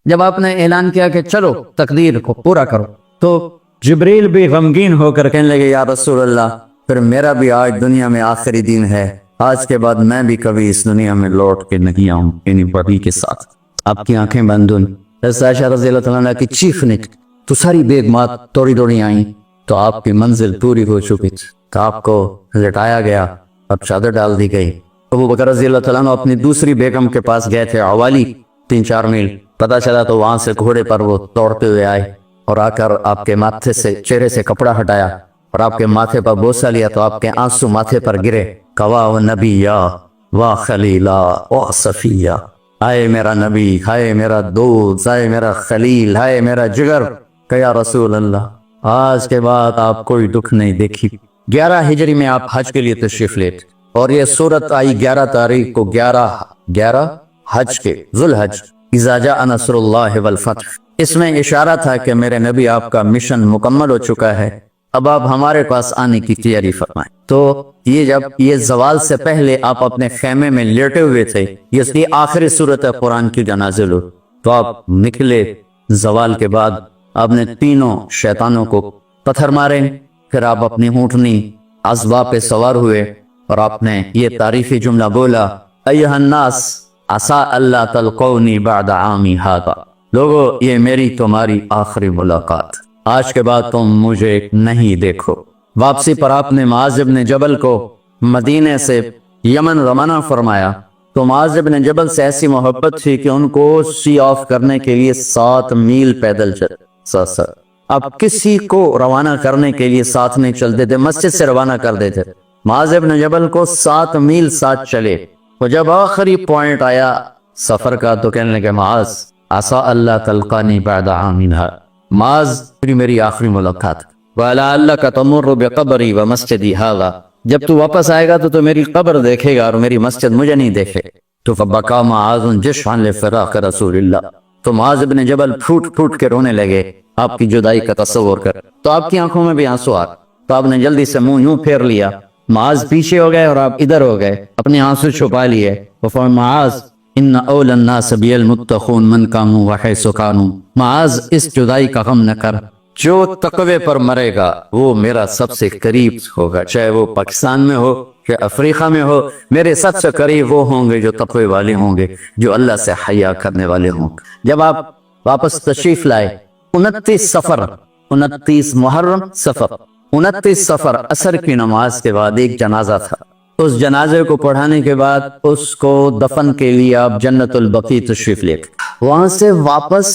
جب آپ نے اعلان کیا کہ چلو تقدیر کو پورا کرو، تو جبریل بھی غمگین ہو کر کہنے لگے یا رسول اللہ پھر میرا بھی آج دنیا میں آخری دن ہے، آج کے بعد میں بھی کبھی اس دنیا میں لوٹ کے نہیں آؤں، یعنی بڑی کے ساتھ۔ آپ کی آنکھیں بند ہوئیں، حضرت عائشہ رضی اللہ تعالیٰ عنہ کی چیخ نکلی تو ساری بیگمات دوڑی دوڑی آئیں، تو آپ کی منزل پوری ہو چکی تھی، تو آپ کو لٹایا گیا اور چادر ڈال دی گئی۔ ابو بکر رضی اللہ تعالیٰ عنہ اپنی دوسری بیگم کے پاس گئے تھے، عوالی 3-4 میل، پتہ چلا تو وہاں سے گھوڑے پر وہ دوڑتے ہوئے آئے اور آ کر آپ کے ماتھے سے چہرے سے کپڑا ہٹایا اور آپ کے ماتھے پر بوسہ لیا، تو آپ کے آنسو ماتھے پر گرے۔ کوا و نبیا و خلیلا و صفیہ، آئے میرا نبی، ہائے میرا دوست، ہائے میرا خلیل، ہائے میرا جگر، کہ یا رسول اللہ آج کے بعد آپ کوئی دکھ نہیں دیکھی۔ 11 ہجری میں آپ حج کے لیے تشریف لے تھے، اور یہ صورت آئی 11 تاریخ کو، 11 حج کے ذوالحج، اذا جاء نصر اللہ والفتح۔ اس میں اشارہ تھا کہ میرے نبی آپ کا مشن مکمل ہو چکا ہے، اب آپ ہمارے پاس آنے کی تیاری فرمائیں۔ تو یہ جب یہ زوال سے پہلے آپ اپنے خیمے میں لیٹے ہوئے تھے، یہ آخری صورت قرآن کی جو نازل ہوئی، تو آپ نکلے زوال کے بعد، آپ نے تینوں شیطانوں کو پتھر مارے، پھر آپ اپنی اونٹنی عذبہ پہ سوار ہوئے اور آپ نے یہ تعریفی جملہ بولا، ایھا الناس عسى اللہ تلقونی بعد عامی ھذا، لوگو یہ میری تمہاری آخری ملاقات، آج کے بعد تم مجھے نہیں دیکھو۔ واپسی پر آپ نے معاذ بن جبل کو مدینے سے یمن روانہ فرمایا، تو معاذ بن جبل سے ایسی محبت تھی کہ ان کو سی آف کرنے کے لیے 7 میل پیدل چلے۔ اب کسی کو روانہ کرنے کے لیے ساتھ نہیں چلتے تھے، مسجد سے روانہ کر دیتے تھے۔ معاذ بن جبل کو 7 میل ساتھ چلے، اور جب آخری پوائنٹ آیا سفر کا تو کہنے لگے معاذ عسى اللہ تلقانی بعد عامی ھذا، معاذ میری آخری ملاقات، وَلَعَلَّكَ تَمُرُّ بِقَبْرِي وَمَسْجِدِي ھَذَا، جب تو واپس آئے گا تو میری قبر دیکھے گا اور میری مسجد مجھے نہیں دیکھے۔ تو فَبَكَى مُعَاذٌ جِشْعًا لِفِرَاقِ رسول اللہ، تو معاذ بن جبل پھوٹ پھوٹ کے رونے لگے آپ کی جدائی کا تصور کر، تو آپ کی آنکھوں میں بھی آنسو آ، تو آپ نے جلدی سے منہ یوں پھیر لیا، معاذ پیچھے ہو گئے اور آپ ادھر ہو گئے، اپنے آنسو چھپا لیے۔ وفرمایا معاذ ان اول الناس بی المتقون من کانوا وحیث کانوا، معاذ اس جدائی کا غم نہ کر، جو تقوی پر مرے گا وہ میرا سب سے قریب ہوگا، چاہے وہ پاکستان میں ہو چاہے افریقہ میں ہو، میرے سب سے قریب وہ ہوں گے جو تقوی والے ہوں گے، جو اللہ سے حیا کرنے والے ہوں گے۔ جب آپ واپس تشریف لائے 29 صفر، 29 محرم صفر، 29 صفر عصر کی نماز کے بعد ایک جنازہ تھا، اس جنازے کو پڑھانے کے بعد اس کو دفن کے لیے آپ جنت البقیع تشریف لے گئے۔ وہاں سے واپس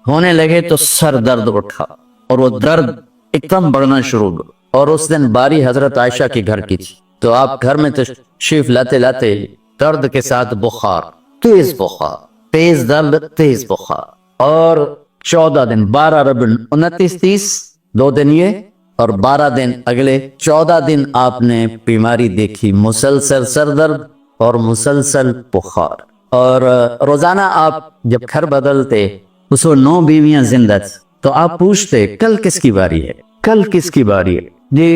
ہونے لگے تو سر درد اٹھا اور وہ درد ایک دم بڑھنا شروع ہوا، اور اس دن باری حضرت عائشہ کے گھر کی تھی، تو آپ گھر میں تشریف لاتے لاتے درد کے ساتھ بخار، تیز بخار، تیز درد، تیز بخار، اور 14 دن 12 ربیع 29 30 2 دن یہ اور 12 دن اگلے 14 دن آپ نے بیماری دیکھی، مسلسل سر درد اور مسلسل بخار، اور روزانہ آپ جب گھر بدلتے اس کو 9 بیویاں زندہ تھیں، تو آپ پوچھتے کل کس کی باری ہے، کل کس کی باری ہے، جی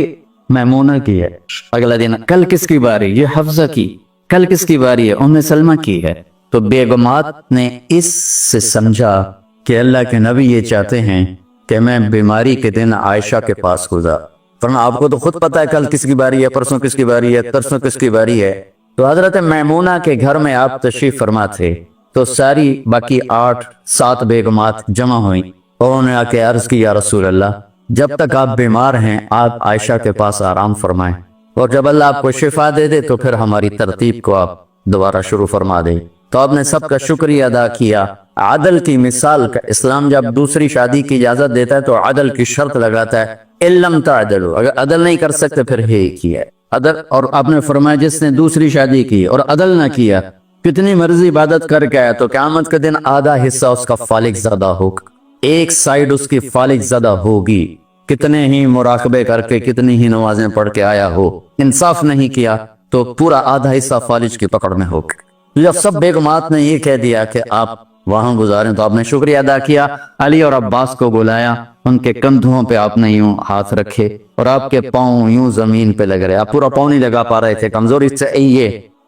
میمونہ کی ہے، اگلا دن کل کس کی باری، یہ حفصہ کی، کل کس کی باری ہے، ام سلمہ کی ہے۔ تو بیگمات نے اس سے سمجھا کہ اللہ کے نبی یہ چاہتے ہیں کہ میں بیماری کے دن عائشہ کے پاس گزار، ورنہ آپ کو تو خود پتا ہے کل کس کی باری ہے، پرسوں کس کی باری ہے، ترسوں کس کی باری ہے۔ تو حضرت میمونہ کے گھر میں آپ تشریف فرما تھے، تو ساری باقی 7 بیگمات جمع ہوئیں، اور انہوں نے آ کے عرض کی یا رسول اللہ جب تک آپ بیمار ہیں آپ عائشہ کے پاس آرام فرمائیں، اور جب اللہ آپ کو شفا دے دے تو پھر ہماری ترتیب کو آپ دوبارہ شروع فرما دیں۔ تو آپ نے سب کا شکریہ ادا کیا، عدل کی مثال کا اسلام جب دوسری شادی کی اجازت دیتا ہے تو عدل کی شرط لگاتا ہے، علم تعدلوا، اگر عدل نہیں کر سکتے پھر ہے کیا عدل، اور آپ نے فرمایا جس نے دوسری شادی کی اور عدل نہ کیا، کتنی مرضی عبادت کر کے آیا تو قیامت کے دن آدھا حصہ اس کا فالق زدہ ہوگا، ایک سائیڈ اس کی فالق زدہ ہوگی، کتنے ہی مراقبے کر کے کتنی ہی نمازیں پڑھ کے آیا ہو، انصاف نہیں کیا تو پورا آدھا حصہ فالج کی پکڑ میں ہوگا۔ جب سب بیگمات نے یہ کہہ دیا کہ آپ وہاں گزاریں تو آپ نے شکریہ ادا کیا، علی اور عباس کو بلایا، ان کے کندھوں پہ آپ نے یوں ہاتھ رکھے اور آپ کے پاؤں یوں زمین پہ لگ رہے، آپ پورا پاؤں نہیں لگا پا رہے تھے، کمزوری سے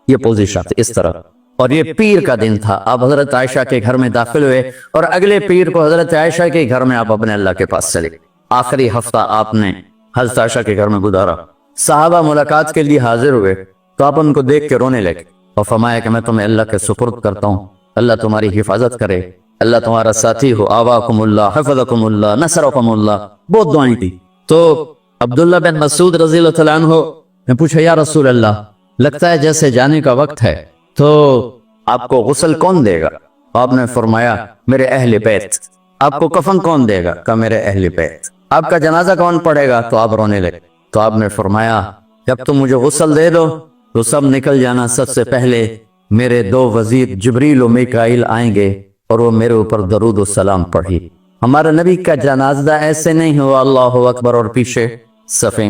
یہ پوزیشن اس طرح، اور یہ پیر کا دن تھا. آپ حضرت عائشہ کے گھر میں داخل ہوئے اور اگلے پیر کو حضرت عائشہ کے گھر میں آپ اپنے اللہ کے پاس چلے. آخری ہفتہ آپ نے حضرت عائشہ کے گھر میں گزارا. صحابہ ملاقات کے لیے حاضر ہوئے تو آپ ان کو دیکھ کے رونے لگے اور فرمایا کہ میں تمہیں اللہ کے سپرد کرتا ہوں, اللہ تمہاری حفاظت کرے, اللہ تمہارا ساتھی ہو, آواکم اللہ, حفظکم اللہ, نصرکم اللہ. بہت دعائیں دی. تو عبداللہ بن مسعود رضی اللہ تعالیٰ عنہ نے پوچھا, یا رسول اللہ, لگتا ہے جیسے جانے کا وقت ہے, تو آپ کو غسل کون دے گا؟ آپ نے فرمایا, میرے اہل بیت. آپ کو کفن کون دے گا؟ کہ میرے اہل بیت. آپ کا جنازہ کون پڑھے گا؟ تو آپ رونے لگے. تو آپ نے فرمایا, جب تم مجھے غسل دے دو تو سب نکل جانا, سب سے پہلے میرے 2 وزیر جبریل و میکائیل آئیں گے اور وہ میرے اوپر درود و سلام پڑھی. ہمارا نبی کا جنازہ ایسے نہیں ہوا اللہ اکبر اور پیچھے صفیں,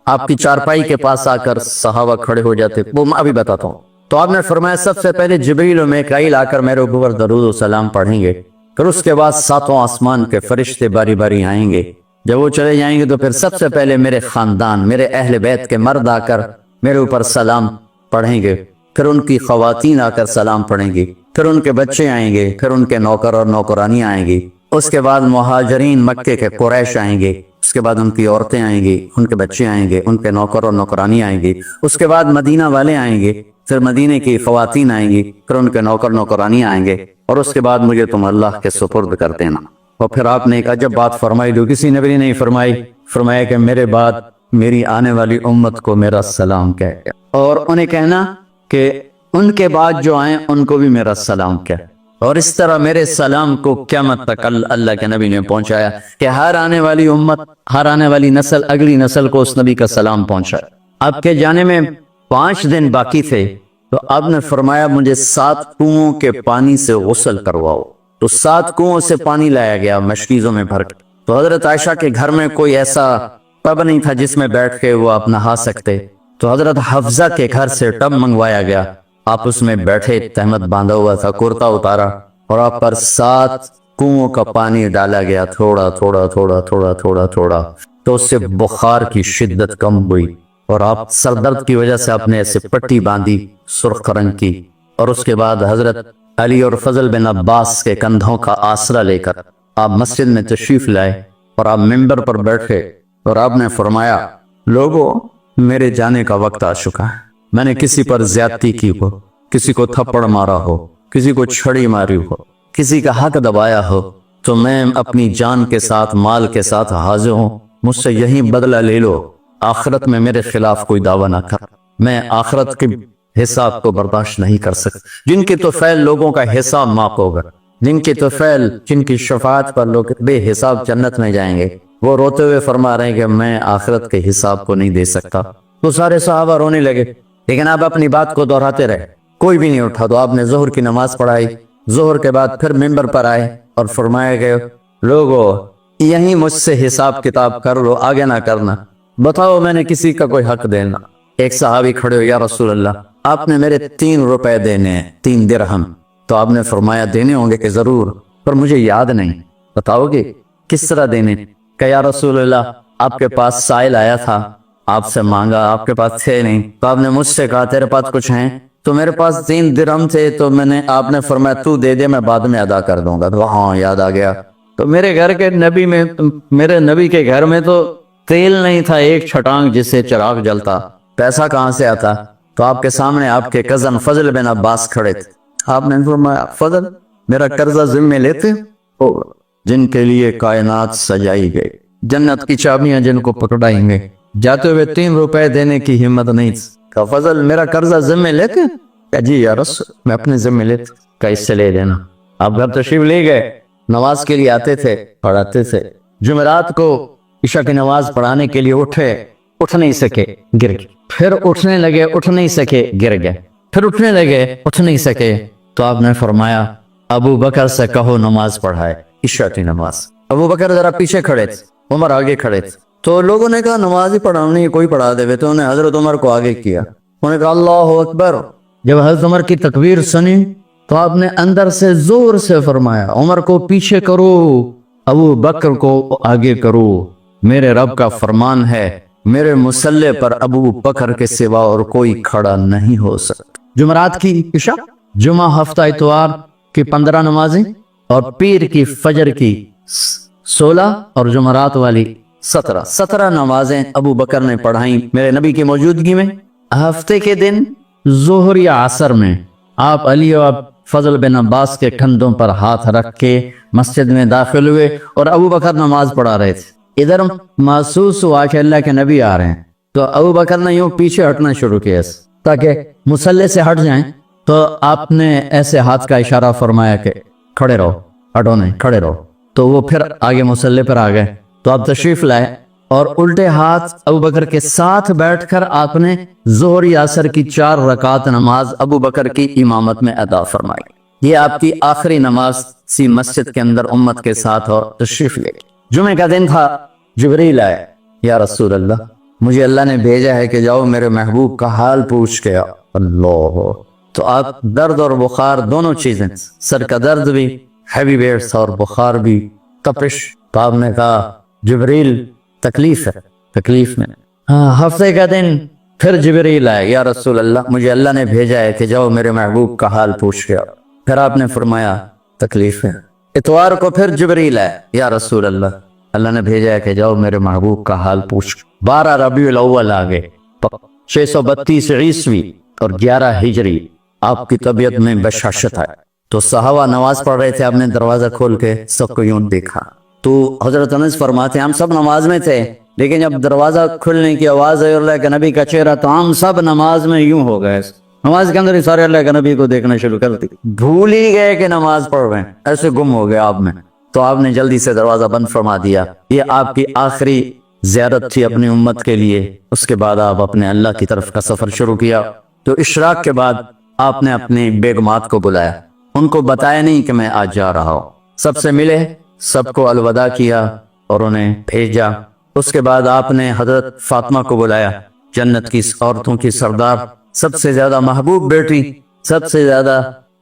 آپ کی چارپائی کے پاس آ کر صحابہ کھڑے ہو جاتے. وہ میں ابھی بتاتا ہوں. تو آپ نے فرمایا, سب سے پہلے جبریل و میکائیل آ کر میرے اوپر درود و سلام پڑھیں گے, پھر اس کے بعد 7 آسمان کے فرشتے باری باری آئیں گے. جب وہ چلے جائیں گے تو پھر سب سے پہلے میرے خاندان, میرے اہل بیت کے مرد آ کر میرے اوپر سلام پڑھیں گے, پھر ان کی خواتین آ کر سلام پڑھیں گی, پھر ان کے بچے آئیں گے, پھر ان کے نوکر اور نوکرانی آئیں گی, اس کے بعد مہاجرین مکے کے قریش آئیں گے, اس کے بعد ان کی عورتیں آئیں گی, ان کے بچے آئیں گے, ان کے نوکر اور نوکرانی آئیں گی, اس کے بعد مدینہ والے آئیں گے, پھر مدینے کی خواتین آئیں گی, پھر ان کے نوکر نوکرانی آئیں گے, اور اس کے بعد مجھے تم اللہ کے سپرد کر دینا. اور پھر آپ نے ایک عجب بات فرمائی جو کسی نبی نے نہیں فرمائی. فرمایا کہ میرے بعد میری آنے والی امت کو میرا سلام کہے, اور انہیں کہنا کہ ان کے بعد جو آئیں ان کو بھی میرا سلام کہے. اور اس طرح میرے سلام کو قیامت تک اللہ کے نبی نے پہنچایا کہ ہر آنے والی امت, ہر آنے والی نسل, اگلی نسل کو اس نبی کا سلام پہنچایا. آپ کے جانے میں 5 دن باقی تھے تو آپ نے فرمایا, مجھے 7 کنوؤں کے پانی سے غسل کرواؤ. تو 7 کنوؤں سے پانی لایا گیا مشکیزوں میں بھر کے. تو حضرت عائشہ کے گھر میں کوئی ایسا ٹب نہیں تھا جس میں بیٹھ کے وہ آپ نہا سکتے, تو حضرت حفظہ کے گھر سے ٹب منگوایا گیا. آپ اس میں بیٹھے, تہمت باندھا ہوا تھا, کرتا اتارا, اور آپ پر 7 کنوؤں کا پانی ڈالا گیا, تھوڑا تھوڑا تھوڑا تھوڑا تھوڑا تھوڑا. تو اس سے بخار کی شدت کم ہوئی, اور آپ سر درد کی وجہ سے آپ نے ایسے پٹی باندھی سرخ رنگ کی. اور اس کے بعد حضرت علی اور فضل بن عباس کے کندھوں کا آسرا لے کر آپ مسجد میں تشریف لائے, اور آپ ممبر پر بیٹھے, اور آپ نے فرمایا, لوگوں, میرے جانے کا وقت آ چکا ہے. میں نے کسی پر زیادتی کی ہو, کسی کو تھپڑ مارا ہو, کسی کو چھڑی ماری ہو, کسی کا حق دبایا ہو, تو میں اپنی جان کے ساتھ, مال کے ساتھ حاضر ہوں. مجھ سے یہی بدلہ لے لو, آخرت میں میرے خلاف کوئی دعویٰ نہ کر. میں آخرت کے حساب کو برداشت نہیں کر سکتا. جن کے تو فعل لوگوں کا حساب معاف ہوگا, جن کے تو فعل, جن کی شفاعت پر لوگ بے حساب جنت میں جائیں گے, وہ روتے ہوئے فرما رہے ہیں کہ میں آخرت کے حساب کو نہیں دے سکتا. تو سارے صحابہ رونے لگے, لیکن آپ اپنی بات کو دہراتے رہے, کوئی بھی نہیں اٹھا. تو آپ نے ظہر کی نماز پڑھائی, ظہر کے بعد پھر ممبر پر آئے اور فرمایا کہ لوگوں, یہیں مجھ سے حساب کتاب کر لو, آگے نہ کرنا. بتاؤ میں نے کسی کا کوئی حق دینا؟ ایک صحابی کھڑے ہو, یا رسول اللہ, آپ نے میرے 3 روپے دینے ہیں, 3 درہم. تو آپ نے فرمایا, دینے ہوں گے کہ ضرور, پر مجھے یاد نہیں, بتاؤ گے کس طرح دینے؟ کہ یا رسول اللہ, آپ کے پاس سائل آیا تھا, آپ سے مانگا, آپ کے پاس تھے نہیں, تو آپ نے مجھ سے کہا تیرے پاس کچھ ہیں؟ تو میرے پاس 3 درہم تھے, تو آپ نے فرمایا تو دے دے, میں بعد میں ادا کر دوں گا. تو ہاں, یاد آ گیا. تو میرے گھر کے نبی میں, میرے نبی کے گھر میں تو تیل نہیں تھا, ایک چھٹانگ جس سے چراغ جلتا, پیسہ کہاں سے آتا؟ تو آپ کے سامنے آپ کے کزن فضل بن عباس کھڑے تھے. آپ نے فرمایا, فضل, میرا قرضہ ذمہ لیتے ہو؟ جن کے لیے کائنات سجائی گئی, جنت کی چابیاں جن کو پکڑائیں گے, جاتے ہوئے 3 روپے دینے کی ہمت نہیں. کہا, فضل, میرا قرضہ ذمہ لیتے؟ کہا, جی یا رسول, میں اپنے ذمہ لیتے. کہا, اس سے لے لینا. آپ گھر تشریف لے گئے, نماز کے لیے آتے تھے, پڑھاتے تھے. جمعرات کو عشاء کی نماز پڑھانے کے لیے اٹھے, اٹھ نہیں سکے, گر گئے. پھر اٹھنے لگے, اٹھ نہیں سکے, گر گئے. پھر اٹھنے لگے, اٹھ نہیں سکے. تو آپ نے فرمایا, ابو بکر سے کہو نماز پڑھائے, عشاء کی نماز. ابو بکر ذرا پیچھے کھڑے تھے, عمر آگے کھڑے تھے. تو لوگوں نے کہا نماز ہی پڑھانی, کوئی پڑھا دے. تو انہیں حضرت عمر کو آگے کیا, انہوں نے کہا اللہ اکبر. جب حضرت عمر کی تکبیر سنی تو آپ نے اندر سے زور سے فرمایا, عمر کو پیچھے کرو, ابو بکر کو آگے کرو. میرے رب کا فرمان ہے, میرے مصلی پر ابو بکر کے سوا اور کوئی کھڑا نہیں ہو سکتا. جمعرات کی عشاء जुमा हफ्ता इतवार की 15 नमाजें और पीर की फजर की 16 और जुमरात वाली 17 नमाजें अबू बकर ने पढ़ाई मेरे नबी की मौजूदगी में। हफ्ते के दिन जोहर या असर में आप अली और फजल बिन अब्बास के कंधों पर हाथ रख के मस्जिद में दाखिल हुए और अबू बकर नमाज पढ़ा रहे थे। इधर महसूस हुआ कि अल्लाह के नबी आ रहे हैं, तो अबू बकर ने यूं पीछे हटना शुरू किया ताकि मुसल्ले से हट जाएं। तो आपने ऐसे हाथ का इशारा फरमाया कि खड़े रहो, हटो नहीं, खड़े रहो। तो वो फिर आगे मुसल्ले पर आ गए। तो आप तशरीफ लाए और उल्टे हाथ अबू बकर के साथ बैठकर आपने जोहर या असर की 4 रकात नमाज अबू बकर की इमामत में अदा फरमाई। ये आपकी आखिरी नमाज सी मस्जिद के अंदर उम्मत के साथ और तशरीफ ले। जुमे का दिन था, जिब्रील आए, या रसूल अल्लाह, मुझे अल्लाह ने भेजा है कि जाओ मेरे महबूब का हाल पूछ के आओ। अल्लाह, तो आप दर्द और बुखार दोनों चीजें, सर का दर्द भी, हैवी वेट्स और बुखार भी, तपिश। तो आपने कहा जिब्रील तकलीफ है, तकलीफ में। हाँ, हफ्ते का दिन फिर जिब्रील आए, या रसूल अल्लाह, मुझे अल्लाह ने भेजा है कि जाओ मेरे महबूब का हाल पूछ के आओ। फिर आपने फरमाया तकलीफ है। इतवार को फिर जिब्रील आए, या रसूल अल्लाह, अल्लाह ने भेजा है कि जाओ मेरे महबूब का हाल पूछ। 12 रबीउल अव्वल आ गए, 632 ईस्वी और 11 हिजरी। आपकी तबीयत में बशाशत है। तो सहाबा नमाज पढ़ रहे थे, आपने दरवाजा खोल के सबको यूं देखा। तो हजरत अनस फरमाते हम सब नमाज में थे, लेकिन जब दरवाजा खुलने की आवाज आई अल्लाह के नबी का चेहरा, तो हम सब नमाज में यूं हो गए। नमाज के अंदर ही सारे अल्लाह के नबी को देखना शुरू कर दी, भूल ही गए कि नमाज पढ़ रहे हैं, ऐसे गुम हो गए आप में। तो आपने जल्दी से दरवाजा बंद फरमा दिया। ये आपकी आखिरी ज़ियारत थी अपनी उम्मत के लिए। उसके बाद आप अपने अल्लाह की तरफ का सफर शुरू किया। तो इशराक के बाद आपने अपनी बेगमात को बुलाया, उनको बताया नहीं कि मैं आज जा रहा हूँ। सबसे मिले, सबको अलविदा किया और उन्हें भेजा। उसके बाद आपने हजरत फातिमा को बुलाया, जन्नत की औरतों की सरदार, सबसे ज्यादा महबूब बेटी, सबसे ज्यादा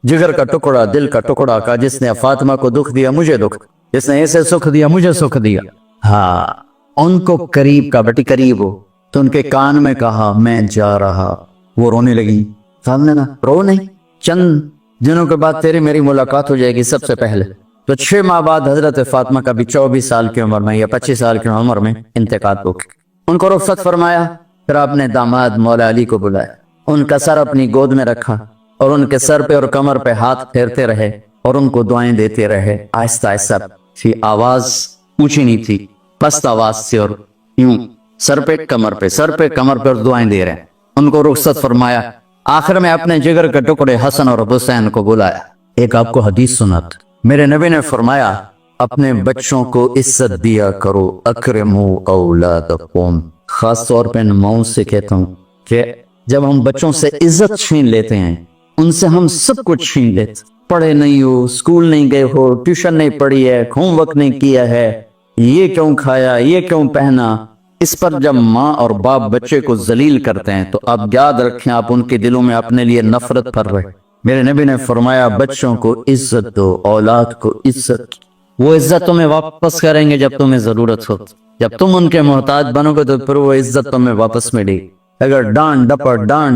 जिगर का टुकड़ा, दिल का टुकड़ा का, जिसने फातिमा को दुख दिया मुझे दुख, जिसने ऐसे सुख दिया मुझे सुख दिया। हाँ, उनको करीब का, बेटी करीब हो। तो उनके कान में कहा मैं जा रहा। वो रोने लगी। सामने ना रो नहीं, चंद दिनों के बाद तेरी मेरी मुलाकात हो जाएगी सबसे पहले। तो 6 माह बाद हजरत फातिमा का भी 24 साल की उम्र में या 25 साल की उम्र में इंतकाल हो गया। उनको रुखसत फरमाया। फिर आपने दामाद मौला अली को बुलाया, उनका सर अपनी गोद में रखा और उनके सर पे और कमर पे हाथ फेरते रहे और उनको दुआएं देते रहे। आहिस्ता आहिस्ता थी, आवाज ऊंची नहीं थी, पस्त आवाज से, और यूं सर पे कमर पे, सर पे कमर पे दुआएं दे रहे हैं। उनको रुखसत फरमाया। आखिर में अपने जिगर के टुकड़े हसन और हुसैन को बुलाया। एक आपको हदीस सुनात, मेरे नबी ने फरमाया अपने बच्चों को इज्जत दिया करो, अकरमू औलादकुम। खास तौर पे माओं से कहता हूँ कि जब हम बच्चों से इज्जत छीन लेते हैं, उनसे हम सब कुछ छीन लेते। पढ़े नहीं हो, स्कूल नहीं गए हो, ट्यूशन नहीं पढ़ी है, होमवर्क नहीं किया है, ये क्यों खाया, ये क्यों पहना, इस पर जब माँ और बाप बच्चे को जलील करते हैं तो आप याद रखें आप उनके दिलों में अपने लिए नफरत भर रहे। मेरे नबी ने फरमाया बच्चों को इज्जत दो, औलाद को इज्जत। वो इज्जत तुम्हें वापस करेंगे जब तुम्हें जरूरत हो। जब तुम उनके मोहताज बनोगे तो फिर वो इज्जत तुम्हें वापस मिलेगी। अगर डांट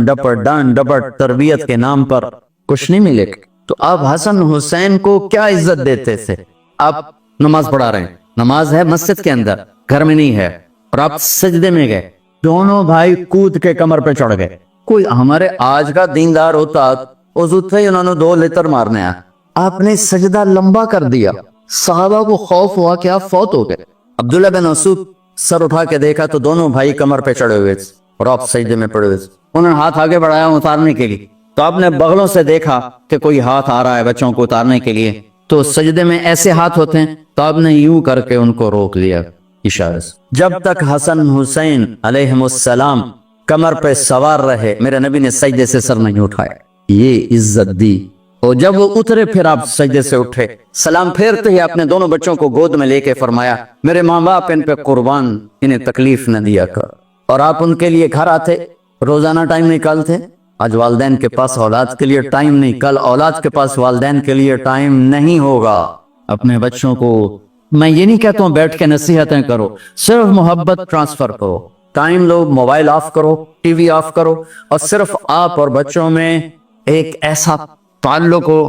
डपट तरबियत के नाम पर कुछ नहीं मिलेगा। तो आप हसन हुसैन को क्या इज्जत देते थे? आप नमाज पढ़ा रहे हैं, नमाज है मस्जिद के अंदर, घर में नहीं है, और आप सजदे में गए, दोनों भाई कूद के कमर पे चढ़ गए। कोई हमारे आज का दीनदार होता ही उन्होंने 2 लीटर मारने आया, आपने सजदा लंबा कर दिया। साहबा को खौफ हुआ कि आप फौत हो गए। अब्दुल्ला बिन मसूद सर उठा के देखा तो दोनों भाई कमर पे चढ़े हुए थे और आप सजदे में पड़े हुए थे। उन्होंने हाथ आगे बढ़ाया उतारने के लिए, तो आपने बगलों से देखा कि कोई हाथ आ रहा है बच्चों को उतारने के लिए। तो सजदे में ऐसे हाथ होते हैं, तो आपने यूं करके उनको रोक लिया इशारे से। जब तक हसन हुसैन अलैहिमुस्सलाम कमर पे सवार रहे, मेरे नबी ने सजदे से सर नहीं उठाया, ये इज्जत दी। और जब वो उतरे फिर आप सजदे से उठे, सलाम फेरते ही आपने दोनों बच्चों को गोद में लेके फरमाया मेरे माँ बाप इन पे कुर्बान, इन्हें तकलीफ न दिया कर। और आप उनके लिए घर आते, रोजाना टाइम निकालते। आज वालिदैन के पास औलाद के लिए टाइम नहीं, कल औलाद के पास वालिदैन के लिए टाइम नहीं होगा। अपने बच्चों को, मैं ये नहीं कहता हूँ बैठ के नसीहतें करो, सिर्फ मोहब्बत ट्रांसफर करो। टाइम लो, मोबाइल ऑफ करो, टीवी ऑफ करो, और सिर्फ आप और बच्चों में एक ऐसा ताल्लुक हो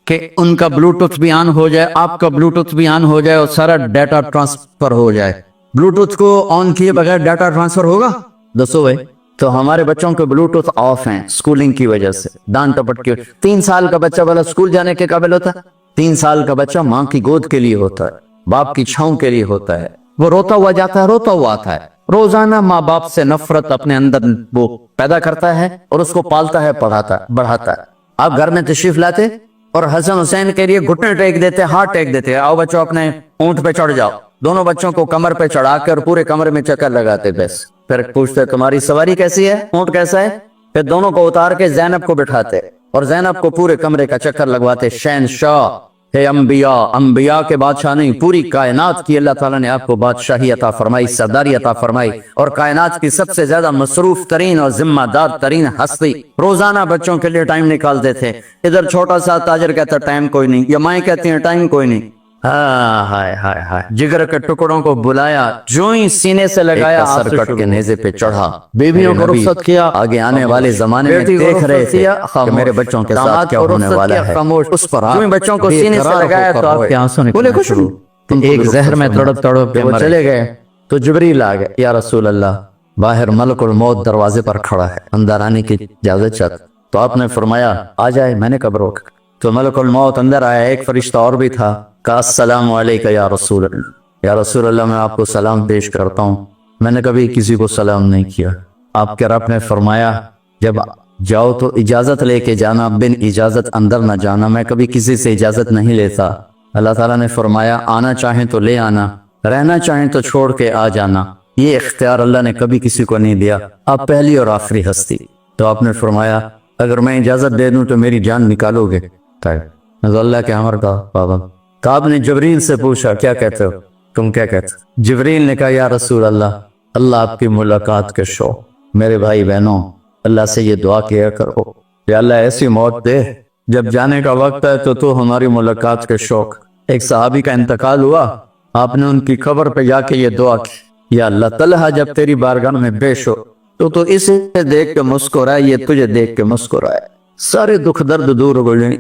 कि उनका ब्लूटूथ भी ऑन हो जाए, आपका ब्लूटूथ भी ऑन हो जाए और सारा डाटा ट्रांसफर हो जाए। ब्लूटूथ को ऑन किए बगैर डाटा ट्रांसफर होगा? दसो भाई। तो हमारे बच्चों के ब्लूटूथ ऑफ हैं स्कूलिंग की वजह से, दान टपट के। 3 साल का बच्चा वाला स्कूल जाने के काबिल होता है? 3 साल का बच्चा माँ की गोद के लिए होता है, बाप की छांव के लिए होता है। वो रोता हुआ जाता है, रोता हुआ आता है। रोजाना माँ बाप से नफरत अपने अंदर वो पैदा करता है और उसको पालता है, पढ़ाता है, बढ़ाता है। आप घर में तशरीफ लाते और हसन हुसैन के लिए घुटने टेक देते, हाथ टेक देते, आओ बच्चों अपने ऊंट पे चढ़ जाओ। दोनों बच्चों को कमर पे चढ़ाकर पूरे कमरे में चक्कर लगाते। बस फिर पूछते तुम्हारी सवारी कैसी है, ऊंट कैसा है? फिर दोनों को उतार के ज़ैनब को बिठाते और ज़ैनब को पूरे कमरे का चक्कर लगवाते। शहंशाह है अंबिया, अंबिया के बादशाह नहीं, पूरी कायनात की अल्लाह ताला ने आपको बादशाही अता फरमाई, सरदारी अता फरमाई, और कायनात की सबसे ज्यादा मसरूफ तरीन और जिम्मेदार तरीन हस्ती रोजाना बच्चों के लिए टाइम निकालते थे। इधर छोटा सा ताजर कहता टाइम कोई नहीं, या माएँ कहती हैं टाइम कोई नहीं। हाय हाय हाय, जिगर के टुकड़ों को बुलाया, जो ही सीने से लगाया, सर कट के नेज़े पे चढ़ा। बीवियों को रुखसत किया, आगे आने वाले जमाने में देख रहे थे कि मेरे बच्चों के साथ क्या होने वाला है। उस पर जो बच्चों को सीने से लगाया तो आपके आंसू निकले खुश। एक जहर में तड़प तड़प के वो चले गए तो जिब्रील आ गए, या रसूल अल्लाह, बाहर मलकुल मौत दरवाजे पर खड़ा है, अंदर आने की इजाजत चाहता। तो आपने फरमाया आ जाए। मैंने कब रोका? तो मलकुल मौत अंदर आया। एक फरिश्ता और भी था, कहा अस्सलामु अलैका या रसूल अल्लाह। या रसूल अल्लाह, मैं आपको सलाम पेश करता हूँ, मैंने कभी किसी को सलाम नहीं किया। आपके रब ने फरमाया जब जाओ तो इजाजत लेके जाना, बिन इजाजत अंदर न जाना। मैं कभी किसी से इजाजत नहीं लेता। अल्लाह ताला ने फरमाया आना चाहें तो ले आना, रहना चाहें तो छोड़ के आ जाना। ये इख्तियार अल्लाह ने कभी किसी को नहीं दिया। आप पहली और आखिरी हस्ती। तो आपने फरमाया अगर मैं इजाजत दे दूं तो मेरी जान निकालोगे? अल्लाह के अमर का पाबंद। तो आपने जिब्रील से पूछा क्या कहते हो, तुम क्या कहते हो? जिब्रील ने कहा या रसूल अल्लाह, अल्लाह आपकी मुलाकात के शौक। मेरे भाई बहनों, अल्लाह से ये दुआ किया करो कि अल्लाह ऐसी मौत दे जब जाने का वक्त है तो हमारी मुलाकात के शौक। एक सहाबी का इंतकाल हुआ, आपने उनकी कब्र पे जाके ये दुआ की, या अल्लाह तलहा जब तेरी बारगाह में पेश हो तो इसे देख के मुस्कुराए, ये तुझे देख के मुस्कुराए, सारे दुख दर्द दूर हो गए।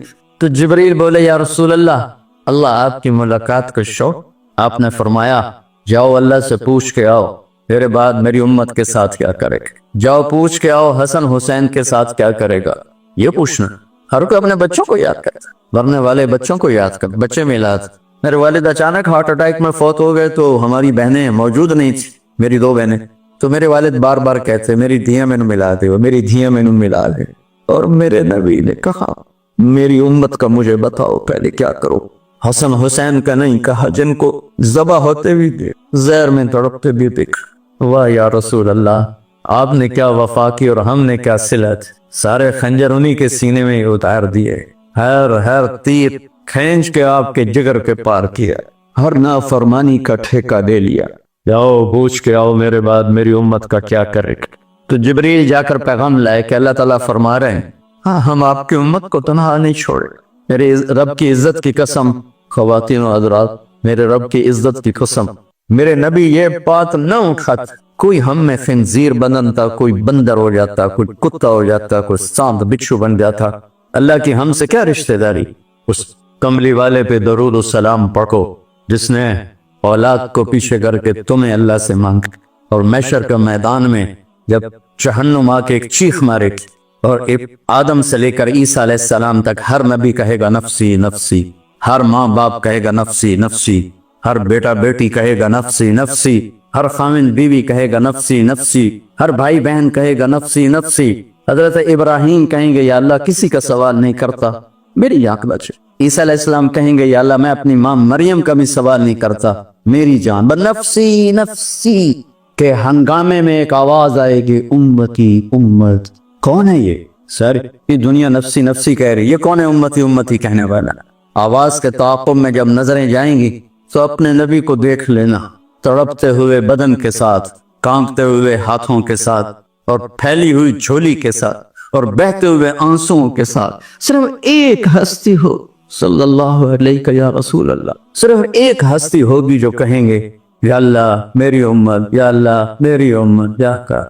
तो जिब्रील बोले या रसूल अल्लाह, अल्लाह आपकी मुलाकात का शौक। आपने फरमाया जाओ अल्लाह से पूछ के आओ मेरे बाद मेरी उम्मत के साथ क्या करेगा। जाओ पूछ के आओ हसन हुसैन के साथ क्या करेगा। ये पूछना हर कोई अपने बच्चों को याद करता, मरने वाले बच्चों को याद कर। बच्चे मिलाद, मेरे वालिद अचानक हार्ट अटैक में फौत हो गए तो हमारी बहनें मौजूद नहीं थी, मेरी 2 बहनें। तो मेरे वालिद बार बार कहते मेरी धियां मैनू मिला दे, मेरी धियां मैनू मिला दे। और मेरे नबी ने कहा मेरी उम्मत का मुझे बताओ पहले क्या करो। हसन हुसैन का नहीं कहा, जिनको ज़बा होते भी देख, जहर में तड़पते भी देख। वाह या रसूल अल्लाह, आपने क्या वफा की और हमने क्या सिलत। सारे खंजर उन्हीं के सीने में उतार दिए, हर तीर खींच के आपके जिगर के पार किया, हर नाफरमानी का ठेका दे लिया। जाओ पूछ के आओ मेरे बाद मेरी उम्मत का क्या करेगा। तो जिब्रील जाकर पैगाम लाए कि अल्लाह ताला फरमा रहे हैं हाँ हम आपकी उम्मत को तन्हा नहीं छोड़े। मेरे रब की इज्जत की कसम, ख्वातीन और हज़रात, मेरे रब की इज्जत की कसम, मेरे नबी ये बात न उठाते कोई हम में खिंजीर बनता, कोई बंदर हो जाता, कोई कुत्ता हो जाता, कोई सांप बिच्छू बन जाता। अल्लाह की हमसे क्या रिश्तेदारी। उस कमली वाले पे दरूद और सलाम पढ़ो जिसने औलाद को पीछे करके तुम्हें अल्लाह से मांग, और मैशर का मैदान में जब जहन्नुम आके एक चीख मारेगी और आदम से लेकर ईसा अलैहिस्सलाम तक हर नबी कहेगा नफसी नफसी, हर माँ बाप कहेगा नफसी नफसी, हर बेटा बेटी कहेगा नफसी नफसी, हर खामिन बीवी कहेगा नफसी नफसी, हर भाई बहन कहेगा नफसी नफसी। हजरत इब्राहिम कहेंगे या अल्लाह किसी का सवाल नहीं करता, मेरी आंख बचे। ईसा अलैहिस्सलाम कहेंगे या अल्लाह मैं अपनी माँ मरियम का भी सवाल नहीं करता, मेरी जान। नफसी नफसी के हंगामे में एक आवाज आएगी उम्मती उम्मत। कौन है ये? सर ये दुनिया नफसी नफसी कह रही है, कौन है उम्मती उम्मती कहने वाला? आवाज के ताक़ुब में जब नजरें जाएंगी तो अपने नबी को देख लेना, तड़पते हुए बदन के साथ, कांपते हुए हाथों के साथ, और फैली हुई झोली के साथ, और बहते हुए आंसुओं के साथ। सिर्फ एक हस्ती हो सल्लल्लाहु अलैहि या रसूल अल्लाह, सिर्फ एक हस्ती होगी जो कहेंगे या अल्लाह मेरी उम्मत, या अल्लाह मेरी उम्मत, या का